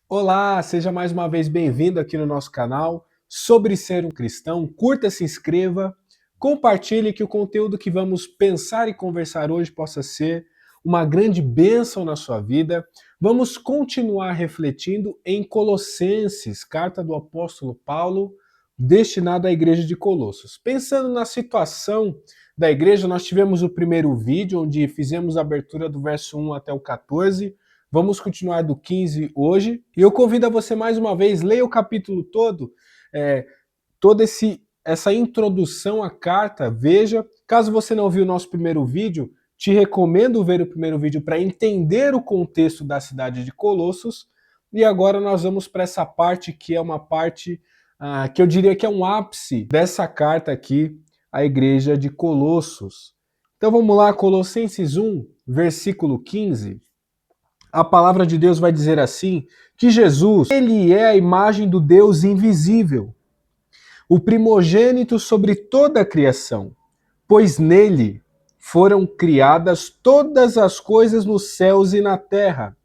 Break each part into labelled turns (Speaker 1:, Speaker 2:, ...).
Speaker 1: Olá, seja mais uma vez bem-vindo aqui no nosso canal sobre ser um cristão. Curta, se inscreva, compartilhe que o conteúdo que vamos pensar e conversar hoje possa ser uma grande bênção na sua vida. Vamos continuar refletindo em Colossenses, carta do apóstolo Paulo, destinada à igreja de Colossos. Pensando na situação da igreja, nós tivemos o primeiro vídeo onde fizemos a abertura do verso 1 até o 14. Vamos continuar do 15 hoje. E eu convido a você mais uma vez, leia o capítulo todo, toda essa introdução à carta, veja. Caso você não viu o nosso primeiro vídeo, te recomendo ver o primeiro vídeo para entender o contexto da cidade de Colossos. E agora nós vamos para essa parte que é uma parte que eu diria que é um ápice dessa carta aqui à igreja de Colossos. Então vamos lá, Colossenses 1, versículo 15. A palavra de Deus vai dizer assim, que Jesus, ele é a imagem do Deus invisível, o primogênito sobre toda a criação, pois nele foram criadas todas as coisas nos céus e na terra,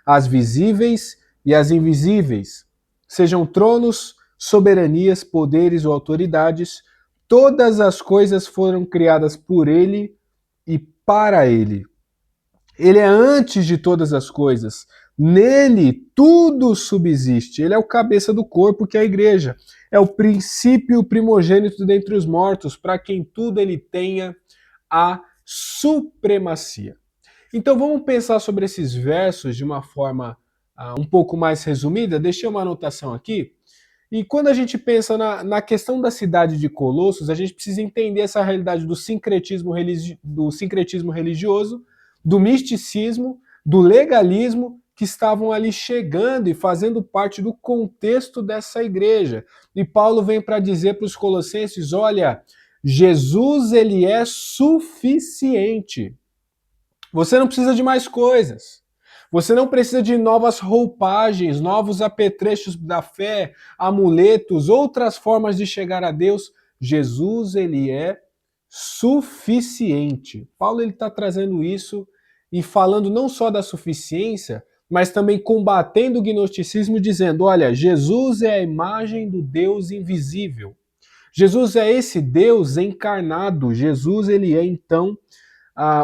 Speaker 1: as visíveis e as invisíveis, sejam tronos, soberanias, poderes ou autoridades, todas as coisas foram criadas por ele e para ele. Ele é antes de todas as coisas. Nele tudo subsiste. Ele é o cabeça do corpo, que é a igreja. É o princípio primogênito dentre os mortos, para quem tudo ele tenha a supremacia. Então vamos pensar sobre esses versos de uma forma um pouco mais resumida. Deixei uma anotação aqui. E quando a gente pensa na questão da cidade de Colossos, a gente precisa entender essa realidade do sincretismo religioso, do misticismo, do legalismo que estavam ali chegando e fazendo parte do contexto dessa igreja. E Paulo vem para dizer para os colossenses, olha, Jesus ele é suficiente. Você não precisa de mais coisas. Você não precisa de novas roupagens, novos apetrechos da fé, amuletos, outras formas de chegar a Deus. Jesus, ele é suficiente. Paulo ele está trazendo isso e falando não só da suficiência, mas também combatendo o gnosticismo, dizendo, olha, Jesus é a imagem do Deus invisível. Jesus é esse Deus encarnado. Jesus, ele é, então,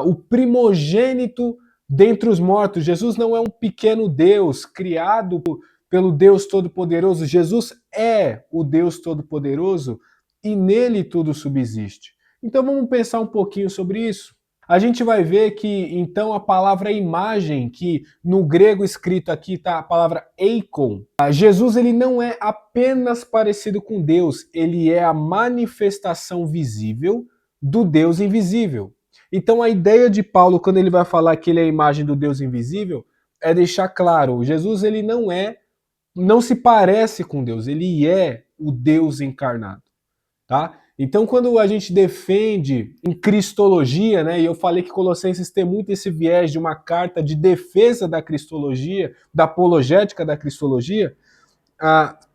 Speaker 1: o primogênito dentre os mortos. Jesus não é um pequeno Deus criado pelo Deus Todo-Poderoso. Jesus é o Deus Todo-Poderoso e nele tudo subsiste. Então vamos pensar um pouquinho sobre isso. A gente vai ver que, então, a palavra imagem, que no grego escrito aqui está a palavra eikon, Jesus ele não é apenas parecido com Deus, ele é a manifestação visível do Deus invisível. Então a ideia de Paulo, quando ele vai falar que ele é a imagem do Deus invisível, é deixar claro, Jesus ele não se parece com Deus, ele é o Deus encarnado, tá? Então quando a gente defende em cristologia, né, e eu falei que Colossenses tem muito esse viés de uma carta de defesa da cristologia, da apologética da cristologia,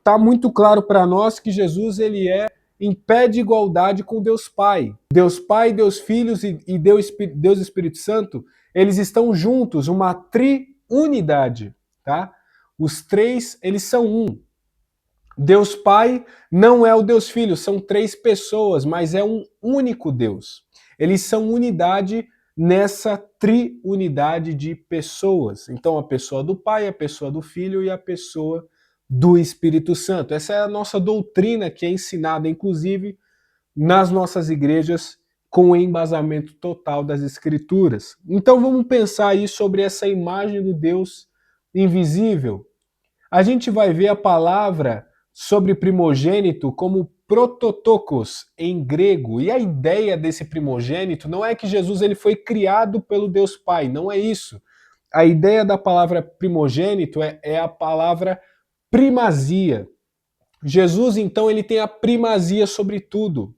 Speaker 1: tá muito claro para nós que Jesus ele é em pé de igualdade com Deus Pai. Deus Pai, Deus Filho e Deus Espírito Santo, eles estão juntos, uma triunidade, tá? Os três, eles são um. Deus Pai não é o Deus Filho, são três pessoas, mas é um único Deus. Eles são unidade nessa triunidade de pessoas. Então, a pessoa do Pai, a pessoa do Filho e a pessoa do Espírito Santo. Essa é a nossa doutrina que é ensinada, inclusive, nas nossas igrejas, com o embasamento total das Escrituras. Então, vamos pensar aí sobre essa imagem do Deus invisível. A gente vai ver a palavra sobre primogênito como prototokos em grego. E a ideia desse primogênito não é que Jesus ele foi criado pelo Deus Pai, não é isso. A ideia da palavra primogênito é a palavra primazia. Jesus, então, ele tem a primazia sobre tudo.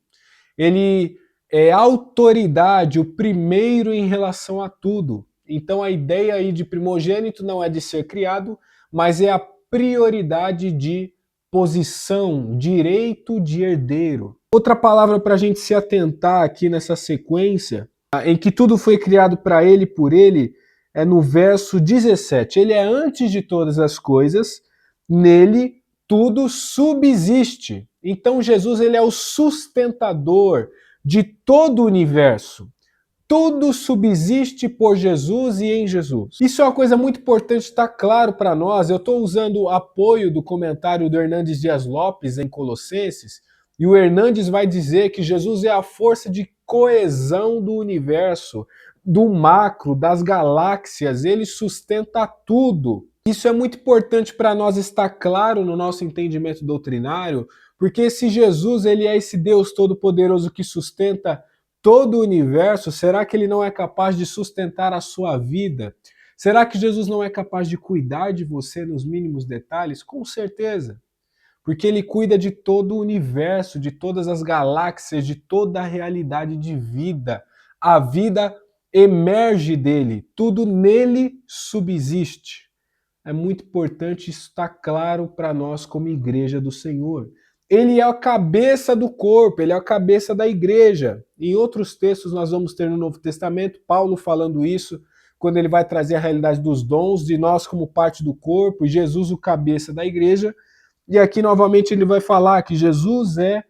Speaker 1: Ele é autoridade, o primeiro em relação a tudo. Então a ideia aí de primogênito não é de ser criado, mas é a prioridade de posição, direito de herdeiro. Outra palavra para a gente se atentar aqui nessa sequência, em que tudo foi criado para ele e por ele, é no verso 17. Ele é antes de todas as coisas, Nele tudo subsiste. Então Jesus ele é o sustentador de todo o universo. Tudo subsiste por Jesus e em Jesus. Isso é uma coisa muito importante estar claro para nós. Eu estou usando o apoio do comentário do Hernandes Dias Lopes em Colossenses, e o Hernandes vai dizer que Jesus é a força de coesão do universo, do macro, das galáxias, ele sustenta tudo. Isso é muito importante para nós estar claro no nosso entendimento doutrinário, porque se Jesus ele é esse Deus todo-poderoso que sustenta todo o universo, será que ele não é capaz de sustentar a sua vida? Será que Jesus não é capaz de cuidar de você nos mínimos detalhes? Com certeza. Porque ele cuida de todo o universo, de todas as galáxias, de toda a realidade de vida. A vida emerge dele, tudo nele subsiste. É muito importante isso estar claro para nós como igreja do Senhor. Ele é a cabeça do corpo, ele é a cabeça da igreja. Em outros textos nós vamos ter no Novo Testamento Paulo falando isso, quando ele vai trazer a realidade dos dons, de nós como parte do corpo, e Jesus o cabeça da igreja. E aqui novamente ele vai falar que Jesus é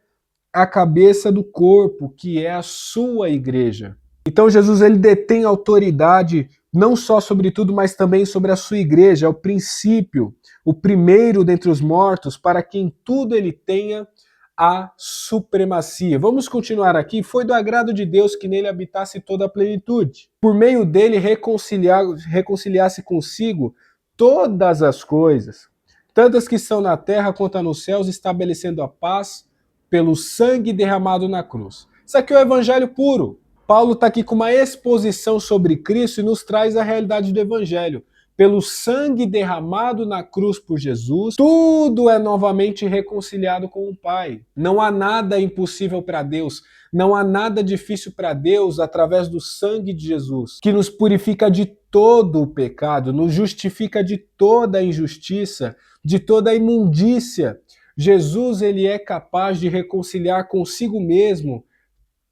Speaker 1: a cabeça do corpo, que é a sua igreja. Então Jesus ele detém autoridade não só sobre tudo, mas também sobre a sua igreja, é o princípio, o primeiro dentre os mortos, para que em tudo ele tenha a supremacia. Vamos continuar aqui. Foi do agrado de Deus que nele habitasse toda a plenitude. Por meio dele reconciliasse consigo todas as coisas, tantas que são na terra quanto nos céus, estabelecendo a paz pelo sangue derramado na cruz. Isso aqui é o evangelho puro. Paulo está aqui com uma exposição sobre Cristo e nos traz a realidade do Evangelho. Pelo sangue derramado na cruz por Jesus, tudo é novamente reconciliado com o Pai. Não há nada impossível para Deus, não há nada difícil para Deus através do sangue de Jesus, que nos purifica de todo o pecado, nos justifica de toda a injustiça, de toda a imundícia. Jesus ele é capaz de reconciliar consigo mesmo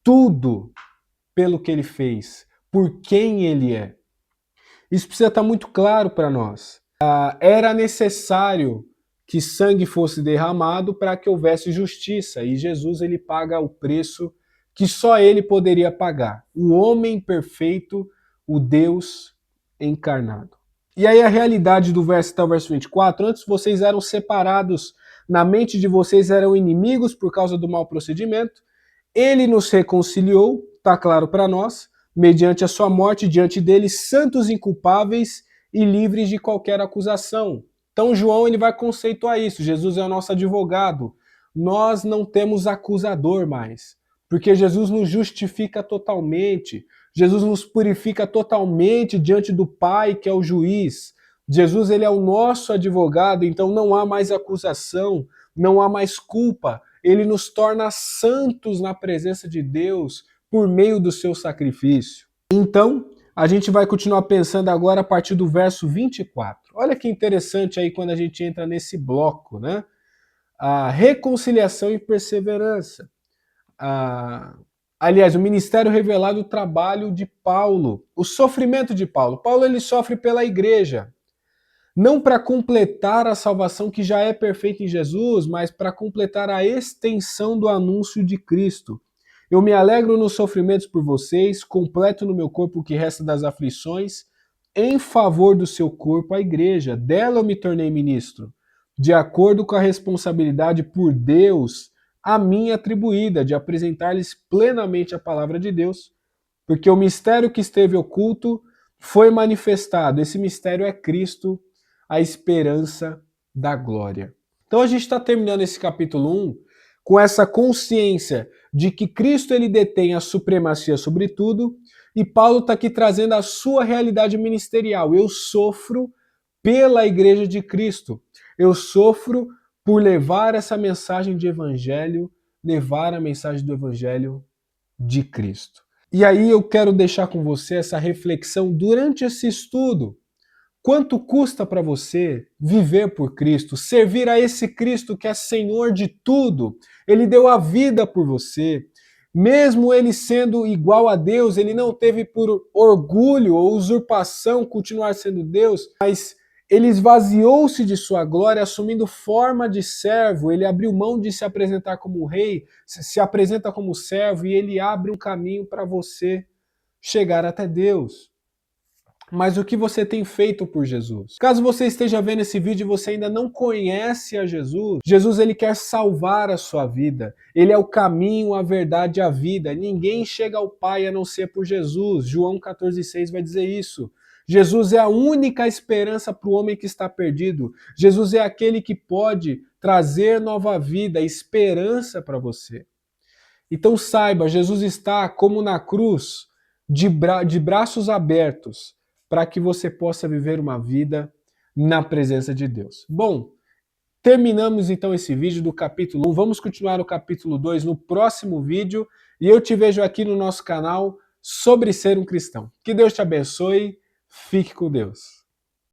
Speaker 1: tudo pelo que ele fez, por quem ele é. Isso precisa estar muito claro para nós. Era necessário que sangue fosse derramado para que houvesse justiça, e Jesus ele paga o preço que só ele poderia pagar. O homem perfeito, o Deus encarnado. E aí a realidade do verso até o verso 24, antes vocês eram separados, na mente de vocês eram inimigos por causa do mau procedimento, ele nos reconciliou, está claro para nós, mediante a sua morte diante dele, santos inculpáveis e livres de qualquer acusação. Então João ele vai conceituar isso, Jesus é o nosso advogado. Nós não temos acusador mais, porque Jesus nos justifica totalmente, Jesus nos purifica totalmente diante do Pai, que é o juiz. Jesus ele é o nosso advogado, então não há mais acusação, não há mais culpa. Ele nos torna santos na presença de Deus por meio do seu sacrifício. Então, a gente vai continuar pensando agora a partir do verso 24. Olha que interessante aí quando a gente entra nesse bloco, né? A reconciliação e perseverança. Aliás, o ministério revelado, o trabalho de Paulo, o sofrimento de Paulo. Paulo ele sofre pela igreja, não para completar a salvação que já é perfeita em Jesus, mas para completar a extensão do anúncio de Cristo. Eu me alegro nos sofrimentos por vocês, completo no meu corpo o que resta das aflições, em favor do seu corpo, a igreja. Dela eu me tornei ministro, de acordo com a responsabilidade por Deus a mim atribuída, de apresentar-lhes plenamente a palavra de Deus, porque o mistério que esteve oculto foi manifestado. Esse mistério é Cristo, a esperança da glória. Então a gente está terminando esse capítulo 1 com essa consciência de que Cristo ele detém a supremacia sobre tudo, e Paulo está aqui trazendo a sua realidade ministerial. Eu sofro pela igreja de Cristo. Eu sofro por levar essa mensagem de evangelho, levar a mensagem do evangelho de Cristo. E aí eu quero deixar com você essa reflexão durante esse estudo. Quanto custa para você viver por Cristo, servir a esse Cristo que é Senhor de tudo? Ele deu a vida por você. Mesmo ele sendo igual a Deus, ele não teve por orgulho ou usurpação continuar sendo Deus, mas ele esvaziou-se de sua glória, assumindo forma de servo, ele abriu mão de se apresentar como rei, se apresenta como servo e ele abre um caminho para você chegar até Deus. Mas o que você tem feito por Jesus? Caso você esteja vendo esse vídeo e você ainda não conhece a Jesus, Jesus ele quer salvar a sua vida. Ele é o caminho, a verdade e a vida. Ninguém chega ao Pai a não ser por Jesus. João 14,6 vai dizer isso. Jesus é a única esperança para o homem que está perdido. Jesus é aquele que pode trazer nova vida, esperança para você. Então saiba, Jesus está como na cruz, de braços abertos, para que você possa viver uma vida na presença de Deus. Bom, terminamos então esse vídeo do capítulo 1. Vamos continuar no capítulo 2 no próximo vídeo. E eu te vejo aqui no nosso canal sobre ser um cristão. Que Deus te abençoe. Fique com Deus.